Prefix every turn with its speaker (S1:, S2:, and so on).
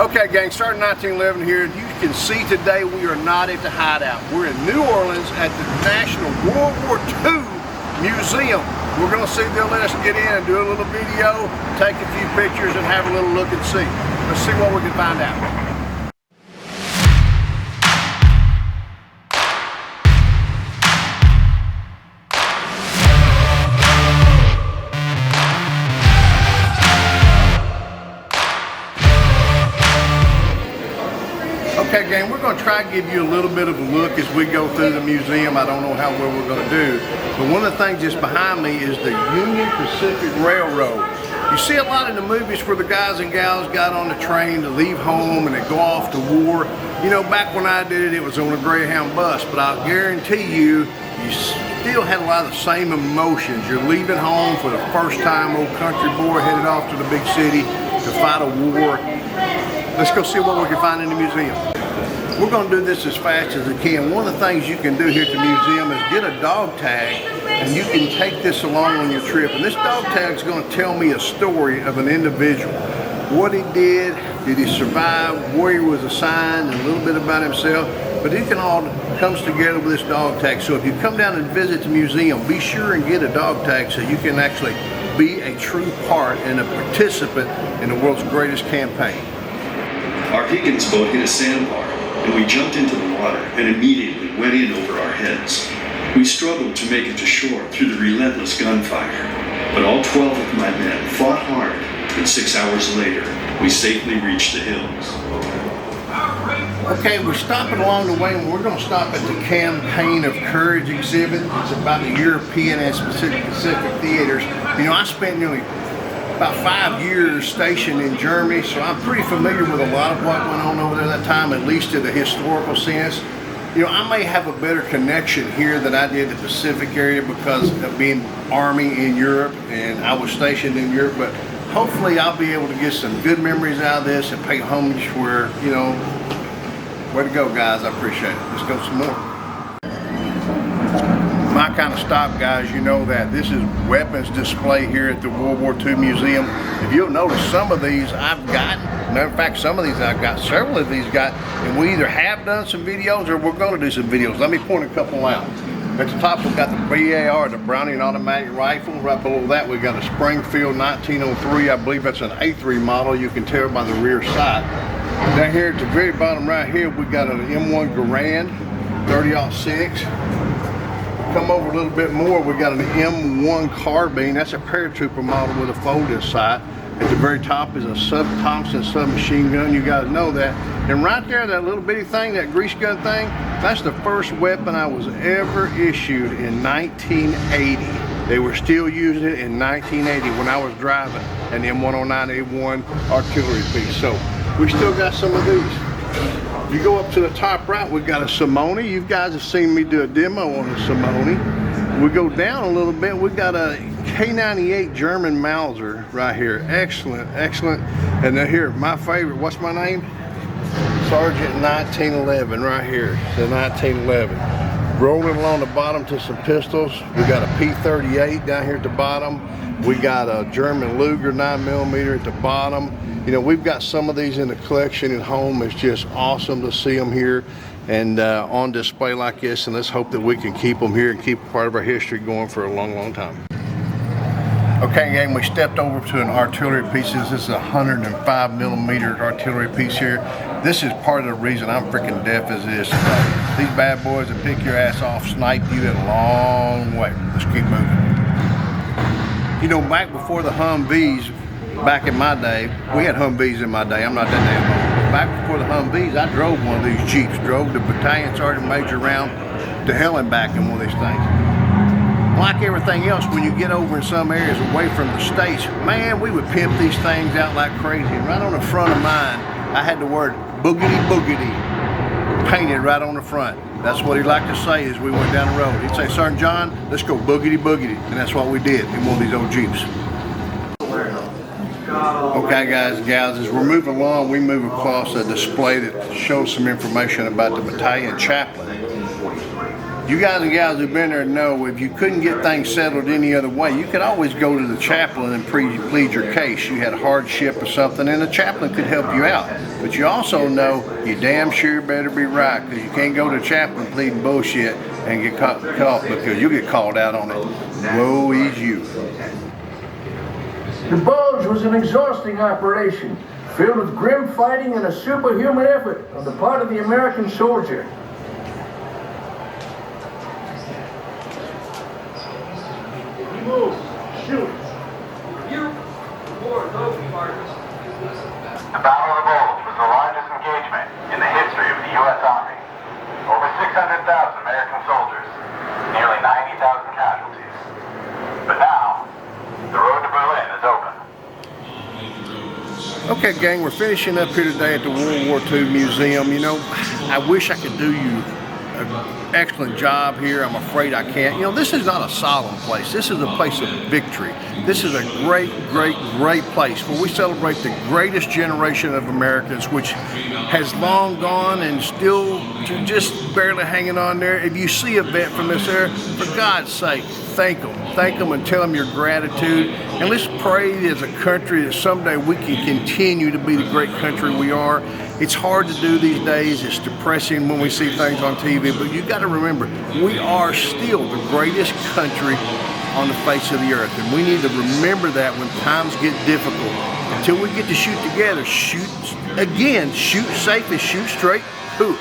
S1: Okay, gang, starting 1911 here. You can see today we are not at the hideout. We're in New Orleans at the National World War II Museum. We're going to see if they'll let us get in and do a little video, take a few pictures, and have a little look and see. Let's see what we can find out. Okay, gang, we're going to try to give you a little bit of a look as we go through the museum. I don't know how well we're going to do, but one of the things just behind me is the Union Pacific Railroad. You see a lot in the movies where the guys and gals got on the train to leave home and they go off to war. You know, back when I did it, it was on a Greyhound bus, but I'll guarantee you, you still had a lot of the same emotions. You're leaving home for the first time, old country boy headed off to the big city to fight a war. Let's go see what we can find in the museum. We're going to do this as fast as we can. One of the things you can do here at the museum is get a dog tag, and you can take this along on your trip. And this dog tag is going to tell me a story of an individual. What he did he survive, where he was assigned, and a little bit about himself. But it can all comes together with this dog tag. So if you come down and visit the museum, be sure and get a dog tag so you can actually be a true part and a participant in the world's greatest campaign.
S2: Our Higgins boat hit a sandbar, and we jumped into the water and immediately went in over our heads. We struggled to make it to shore through the relentless gunfire, but all 12 of my men fought hard, and 6 hours later, we safely reached the hills.
S1: Okay, we're stopping along the way, and we're going to stop at the Campaign of Courage exhibit. It's about the European and Pacific theaters. You know, I spent nearly about 5 years stationed in Germany, so I'm pretty familiar with a lot of what went on over there at that time, at least in the historical sense. You know, I may have a better connection here than I did the Pacific area because of being Army in Europe, and I was stationed in Europe, but hopefully I'll be able to get some good memories out of this and pay homage where, you know, way to go, guys. I appreciate it. Let's go some more. My kind of stop, guys, you know that this is weapons display here at the World War II Museum. If you'll notice, some of these I've gotten. In fact, some of these I've got, several of these got, and we either have done some videos or we're going to do some videos. Let me point a couple out. At the top, we've got the BAR, the Browning automatic rifle. Right below that, we've got a Springfield 1903. I believe that's an A3 model. You can tell by the rear sight. Down here at the very bottom right here, we've got an M1 Garand 30-06. Come over a little bit more, we got an M1 carbine. That's a paratrooper model with a folded sight. At the very top is a Thompson submachine gun. You guys know that. And right there, that little bitty thing, that grease gun thing, that's the first weapon I was ever issued in 1980. They were still using it in 1980 when I was driving an M109A1 artillery piece. So we still got some of these. You go up to the top right, we've got a Simone. You guys have seen me do a demo on a Simone. We go down a little bit, we've got a K98 German Mauser right here. Excellent, excellent. And then here, my favorite, what's my name? Sergeant 1911 right here, the 1911. Rolling along the bottom to some pistols. We got a P38 down here at the bottom. We got a German Luger 9mm at the bottom. You know, we've got some of these in the collection at home. It's just awesome to see them here and on display like this. And let's hope that we can keep them here and keep part of our history going for a long, long time. Okay, gang, we stepped over to an artillery piece. This is a 105mm artillery piece here. This is part of the reason I'm freaking deaf as this. These bad boys that pick your ass off snipe you a long way. Let's keep moving. You know, back before the Humvees, back in my day, we had Humvees in my day. I'm not that damn old. Back before the Humvees, I drove one of these Jeeps. Drove the battalion sergeant major around to hell and back in one of these things. Like everything else, when you get over in some areas away from the States, man, we would pimp these things out like crazy. And right on the front of mine, I had the word boogity boogity painted right on the front. That's what he'd like to say as we went down the road. He'd say, Sergeant John, let's go boogity boogity. And that's what we did in one of these old Jeeps. Okay, guys and gals, as we're moving along, we move across a display that shows some information about the battalion chaplain. You guys and gals who've been there know if you couldn't get things settled any other way, you could always go to the chaplain and plead your case. You had a hardship or something, and the chaplain could help you out. But you also know you damn sure better be right, because you can't go to the chaplain pleading bullshit and get caught because you'll get called out on it. Woe is you.
S3: The Bulge was an exhausting operation, filled with grim fighting and a superhuman effort on the part of the American soldier.
S4: Move. Shoot. You. Report. No compartments.
S5: The Battle of the Bulge was the largest engagement in the history of the U.S. Army. Over 600,000 American soldiers, nearly 90,000 casualties. But now, the road to Berlin is open.
S1: Okay, gang, we're finishing up here today at the World War II Museum. You know, I wish I could do you an excellent job here. I'm afraid I can't. You know, this is not a solemn place. This is a place of victory. This is a great, great, great place where we celebrate the greatest generation of Americans, which has long gone and still just barely hanging on there. If you see a vet from this era, for God's sake, thank them. Thank them and tell them your gratitude. And let's pray as a country that someday we can continue to be the great country we are. It's hard to do these days. It's depressing when we see things on TV, but you got to remember, we are still the greatest country on the face of the earth, and we need to remember that when times get difficult. Until we get to shoot together, shoot again, shoot safe and shoot straight. Who?